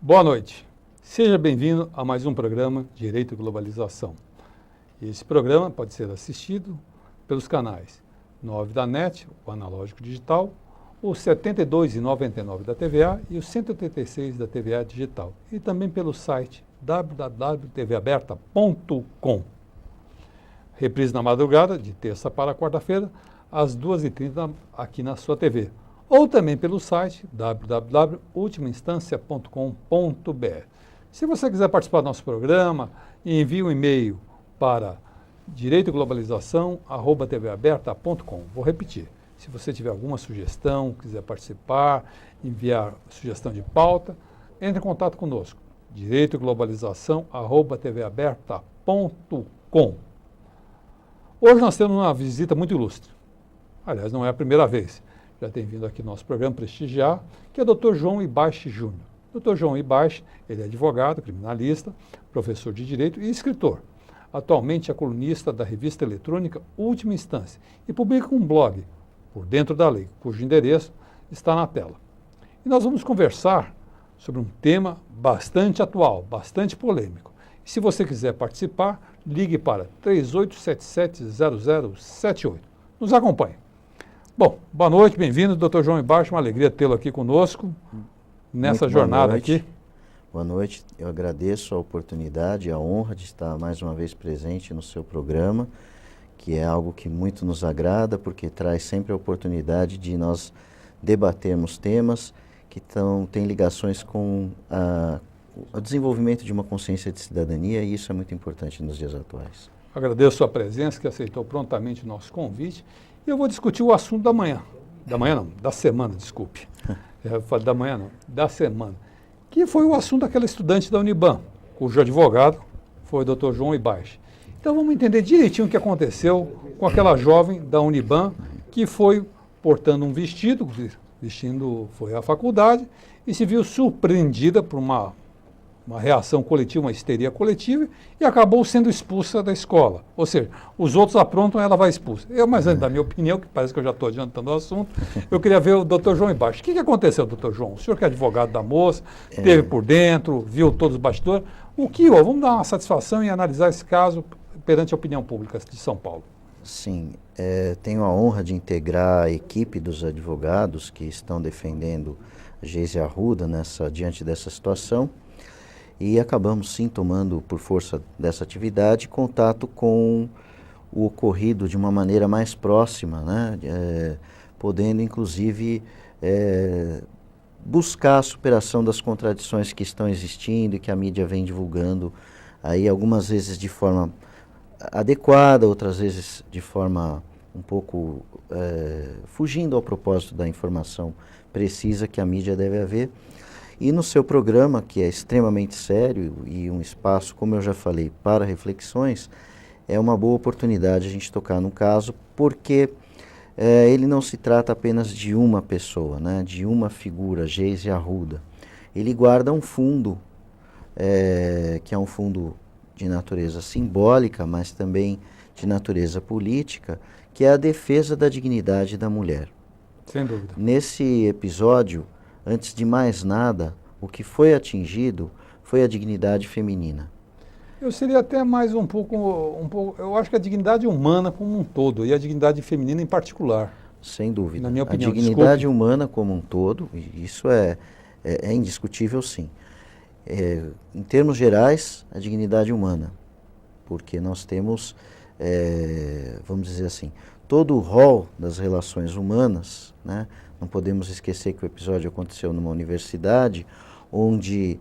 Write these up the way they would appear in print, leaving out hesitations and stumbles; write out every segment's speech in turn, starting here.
Boa noite. Seja bem-vindo a mais um programa Direito e Globalização. Esse programa pode ser assistido pelos canais 9 da NET, o analógico digital, o 72,99 da TVA e o 186 da TVA digital. E também pelo site www.tvaberta.com. Reprise na madrugada, de terça para quarta-feira, às 2h30 aqui na sua TV. Ou também pelo site www.ultimainstancia.com.br. Se você quiser participar do nosso programa, envie um e-mail para direitoglobalização@tvaberta.com. Vou repetir. Se você tiver alguma sugestão, quiser participar, enviar sugestão de pauta, entre em contato conosco. direitoglobalização@tvaberta.com. Hoje nós temos uma visita muito ilustre. Aliás, não é a primeira vez. Já tem vindo aqui no nosso programa prestigiar, que é o Dr. João Ibache Júnior. Dr. João Ibache, ele é advogado, criminalista, professor de Direito e escritor. Atualmente é colunista da revista eletrônica Última Instância e publica um blog, Por Dentro da Lei, cujo endereço está na tela. E nós vamos conversar sobre um tema bastante atual, bastante polêmico. E se você quiser participar, ligue para 3877-0078. Nos acompanhe. Bom, boa noite, bem-vindo, Dr. João Ibache, uma alegria tê-lo aqui conosco nessa jornada aqui. Boa noite, eu agradeço a oportunidade, a honra de estar mais uma vez presente no seu programa, que é algo que muito nos agrada, porque traz sempre a oportunidade de nós debatermos temas que têm ligações com o desenvolvimento de uma consciência de cidadania, e isso é muito importante nos dias atuais. Agradeço a sua presença, que aceitou prontamente o nosso convite. E eu vou discutir o assunto da manhã. Da manhã não, da semana, desculpe. Da manhã não, da semana. Que foi o assunto daquela estudante da Uniban, cujo advogado foi o Dr. João Ibache. Então vamos entender direitinho o que aconteceu com aquela jovem da Uniban que foi portando um vestido, foi à faculdade e se viu surpreendida por uma reação coletiva, uma histeria coletiva, e acabou sendo expulsa da escola. Ou seja, os outros aprontam, ela vai expulsa. Mas antes da minha opinião, que parece que eu já estou adiantando o assunto, eu queria ver o Dr. João Ibache. O que aconteceu, Dr. João? O senhor que é advogado da moça, esteve por dentro, viu todos os bastidores. O que houve? Vamos dar uma satisfação e analisar esse caso perante a opinião pública de São Paulo. Sim, tenho a honra de integrar a equipe dos advogados que estão defendendo a Geise Arruda diante dessa situação. E acabamos, sim, tomando, por força dessa atividade, contato com o ocorrido de uma maneira mais próxima, né? Podendo, inclusive, buscar a superação das contradições que estão existindo e que a mídia vem divulgando, aí algumas vezes de forma adequada, outras vezes de forma um pouco fugindo ao propósito da informação precisa que a mídia deve haver. E no seu programa, que é extremamente sério e um espaço, como eu já falei, para reflexões, é uma boa oportunidade a gente tocar no caso, porque ele não se trata apenas de uma pessoa, né, de uma figura, Geise Arruda. Ele guarda um fundo, que é um fundo de natureza simbólica, mas também de natureza política, que é a defesa da dignidade da mulher. Sem dúvida. Nesse episódio, antes de mais nada, o que foi atingido foi a dignidade feminina. Eu seria até mais um pouco, eu acho que a dignidade humana como um todo e a dignidade feminina em particular. Sem dúvida. Na minha opinião, a dignidade humana como um todo, isso é indiscutível, sim. Em termos gerais, a dignidade humana, porque nós temos, vamos dizer assim, todo o rol das relações humanas, né? Não podemos esquecer que o episódio aconteceu numa universidade, onde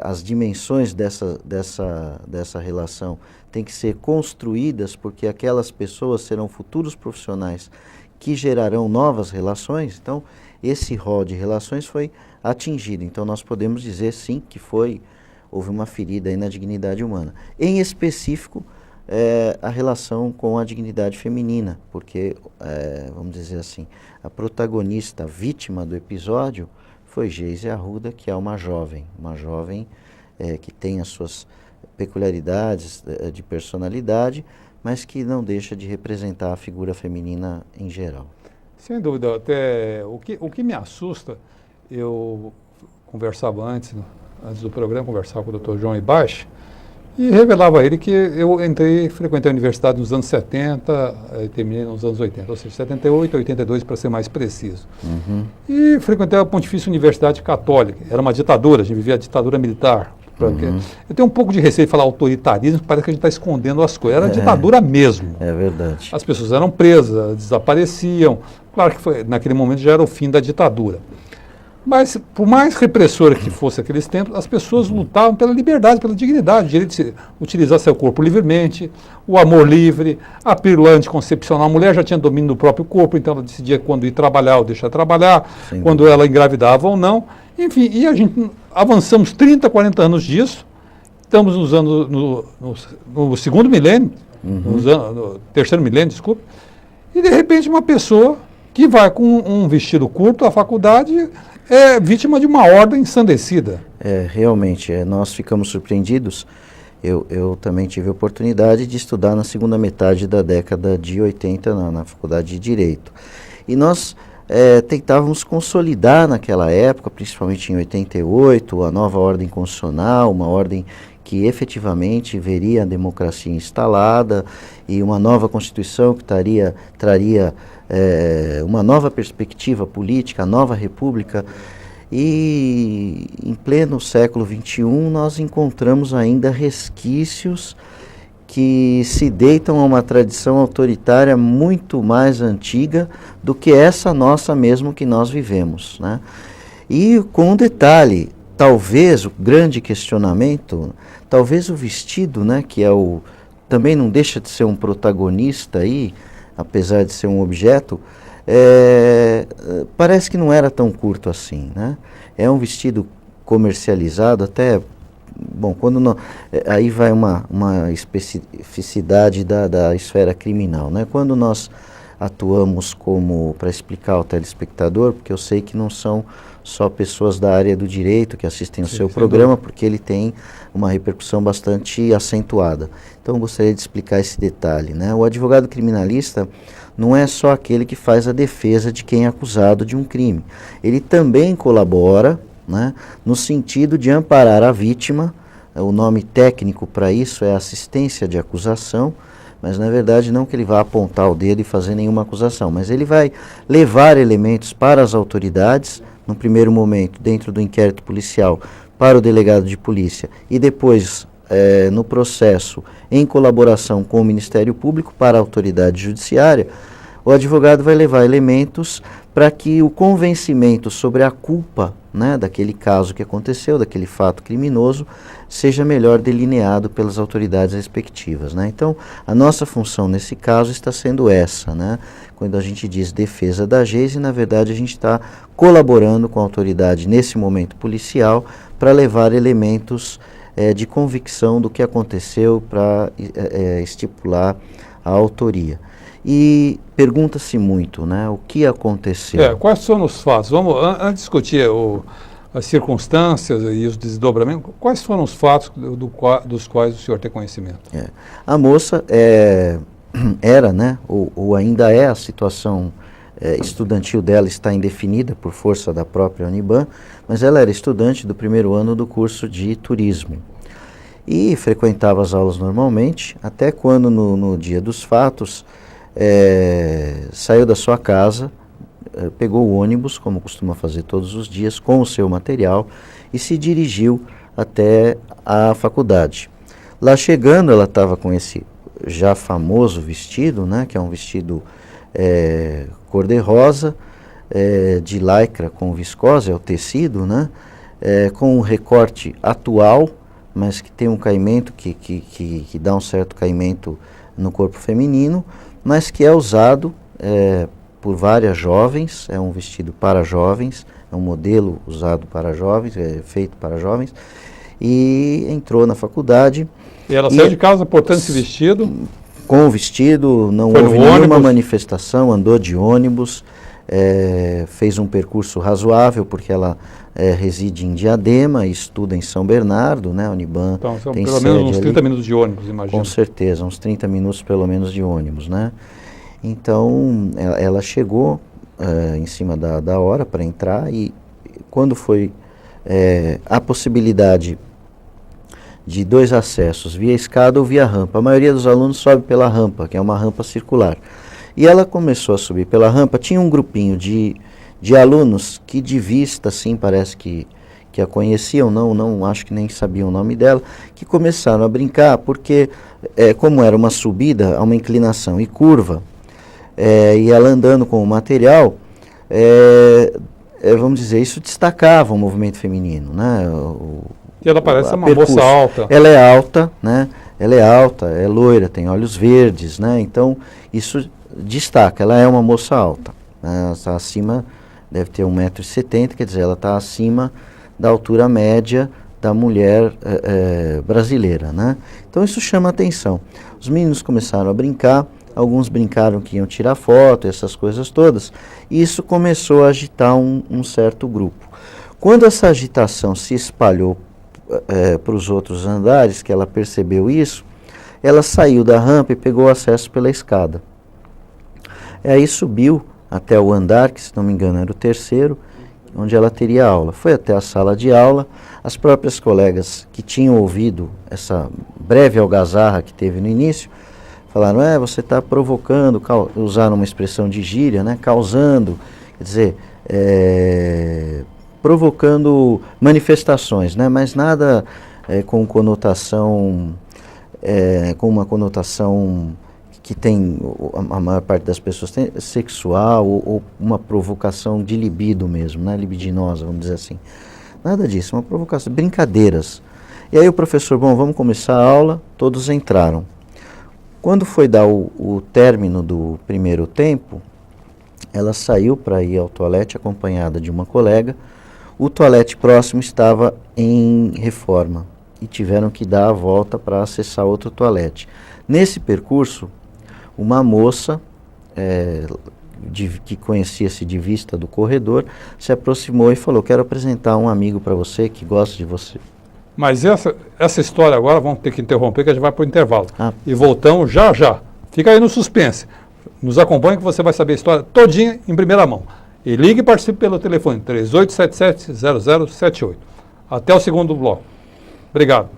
as dimensões dessa relação têm que ser construídas, porque aquelas pessoas serão futuros profissionais que gerarão novas relações. Então, esse rol de relações foi atingido. Então, nós podemos dizer, sim, que houve uma ferida aí na dignidade humana. Em específico, a relação com a dignidade feminina, porque, vamos dizer assim, a protagonista, a vítima do episódio foi Geise Arruda, que é uma jovem que tem as suas peculiaridades de personalidade, mas que não deixa de representar a figura feminina em geral. Sem dúvida, até o que me assusta, eu conversava antes, antes do programa, conversava com o Dr. João Ibaixi, e revelava a ele que eu frequentei a universidade nos anos 70, terminei nos anos 80, ou seja, 78, 82 para ser mais preciso. Uhum. E frequentei a Pontifícia Universidade Católica, era uma ditadura, a gente vivia a ditadura militar. Uhum. Eu tenho um pouco de receio de falar autoritarismo, parece que a gente está escondendo as coisas, era ditadura mesmo. É verdade. As pessoas eram presas, desapareciam, claro que naquele momento já era o fim da ditadura. Mas, por mais repressora que fosse aqueles tempos, as pessoas lutavam pela liberdade, pela dignidade, o direito de utilizar seu corpo livremente, o amor livre, a pílula anticoncepcional. A mulher já tinha domínio do próprio corpo, então ela decidia quando ir trabalhar ou deixar trabalhar, quando ela engravidava ou não. Enfim, e a gente avançamos 30, 40 anos disso, estamos nos anos, no segundo milênio, no terceiro milênio, desculpe, e de repente uma pessoa que vai com um vestido curto à faculdade é vítima de uma ordem ensandecida. Realmente, nós ficamos surpreendidos. Eu também tive a oportunidade de estudar na segunda metade da década de 80 na Faculdade de Direito. E nós tentávamos consolidar naquela época, principalmente em 88, a nova ordem constitucional, uma ordem que efetivamente veria a democracia instalada e uma nova Constituição que traria uma nova perspectiva política, a nova república. E em pleno século XXI nós encontramos ainda resquícios que se deitam a uma tradição autoritária muito mais antiga do que essa nossa mesmo que nós vivemos, né? E com um detalhe, talvez o grande questionamento, talvez o vestido, né, que também não deixa de ser um protagonista aí, apesar de ser um objeto, parece que não era tão curto assim, né? É um vestido comercializado até, bom, aí vai uma especificidade da esfera criminal, né? Quando nós atuamos para explicar ao telespectador, porque eu sei que não são só pessoas da área do direito que assistem ao seu programa, porque ele tem uma repercussão bastante acentuada. Então eu gostaria de explicar esse detalhe, né? O advogado criminalista não é só aquele que faz a defesa de quem é acusado de um crime. Ele também colabora, né, no sentido de amparar a vítima. O nome técnico para isso é assistência de acusação, mas na verdade não que ele vá apontar o dedo e fazer nenhuma acusação, mas ele vai levar elementos para as autoridades, no primeiro momento dentro do inquérito policial, para o delegado de polícia e depois no processo em colaboração com o Ministério Público para a autoridade judiciária. O advogado vai levar elementos para que o convencimento sobre a culpa, né, daquele caso que aconteceu, daquele fato criminoso, seja melhor delineado pelas autoridades respectivas, né? Então, a nossa função nesse caso está sendo essa, né? Quando a gente diz defesa da Geise, na verdade a gente está colaborando com a autoridade nesse momento policial para levar elementos de convicção do que aconteceu para estipular a autoria. E pergunta-se muito, né, o que aconteceu. Quais foram os fatos? Vamos, antes de discutir as circunstâncias e os desdobramentos, quais foram os fatos dos quais o senhor tem conhecimento? A moça era, né, ou ainda é, a situação estudantil dela está indefinida por força da própria Uniban, mas ela era estudante do primeiro ano do curso de turismo. E frequentava as aulas normalmente, até quando no dia dos fatos saiu da sua casa, pegou o ônibus, como costuma fazer todos os dias, com o seu material e se dirigiu até a faculdade. Lá chegando, ela estava com esse já famoso vestido, né, que é um vestido cor-de-rosa, de lycra com viscose, é o tecido, né, com um recorte atual, mas que tem um caimento que dá um certo caimento no corpo feminino, mas que é usado por várias jovens, é um vestido para jovens, é um modelo usado para jovens, feito para jovens, e entrou na faculdade. E ela saiu de casa portando esse vestido? Com o vestido, não houve nenhuma manifestação, andou de ônibus, fez um percurso razoável, porque ela reside em Diadema, estuda em São Bernardo, né? A Uniban então, são tem pelo menos uns 30 ali, minutos de ônibus, imagina. Com certeza, uns 30 minutos pelo menos de ônibus, né? Então, ela chegou em cima da hora para entrar e quando foi a possibilidade de 2 acessos, via escada ou via rampa. A maioria dos alunos sobe pela rampa, que é uma rampa circular. E ela começou a subir pela rampa, tinha um grupinho de alunos que de vista, assim, parece que a conheciam, não acho que nem sabiam o nome dela, que começaram a brincar, porque como era uma subida, a uma inclinação e curva, e ela andando com o material, vamos dizer, isso destacava o movimento feminino, né? E ela parece uma moça alta. Ela é alta, né? Ela é alta, é loira, tem olhos verdes, né? Então, isso destaca, ela é uma moça alta. Né? Ela está acima, deve ter 1,70 m, quer dizer, ela está acima da altura média da mulher brasileira, né? Então, isso chama atenção. Os meninos começaram a brincar, alguns brincaram que iam tirar foto, essas coisas todas, e isso começou a agitar um certo grupo. Quando essa agitação se espalhou para os outros andares, que ela percebeu isso, ela saiu da rampa e pegou acesso pela escada. Aí subiu até o andar, que se não me engano era o 3º, onde ela teria aula. Foi até a sala de aula, as próprias colegas que tinham ouvido essa breve algazarra que teve no início, falaram, você está provocando, usaram uma expressão de gíria, né, causando, quer dizer, provocando manifestações, né, mas nada com conotação, com uma conotação que tem, a maior parte das pessoas tem, sexual ou uma provocação de libido mesmo, né, libidinosa, vamos dizer assim. Nada disso, uma provocação, brincadeiras. E aí o professor, vamos começar a aula, todos entraram. Quando foi dar o término do primeiro tempo, ela saiu para ir ao toalete acompanhada de uma colega. O toalete próximo estava em reforma e tiveram que dar a volta para acessar outro toalete. Nesse percurso, uma moça que conhecia-se de vista do corredor se aproximou e falou, quero apresentar um amigo para você que gosta de você. Mas essa história agora, vamos ter que interromper, que a gente vai para o intervalo. E voltamos já já. Fica aí no suspense. Nos acompanhe que você vai saber a história todinha em primeira mão. E ligue e participe pelo telefone 3877-0078. Até o segundo bloco. Obrigado.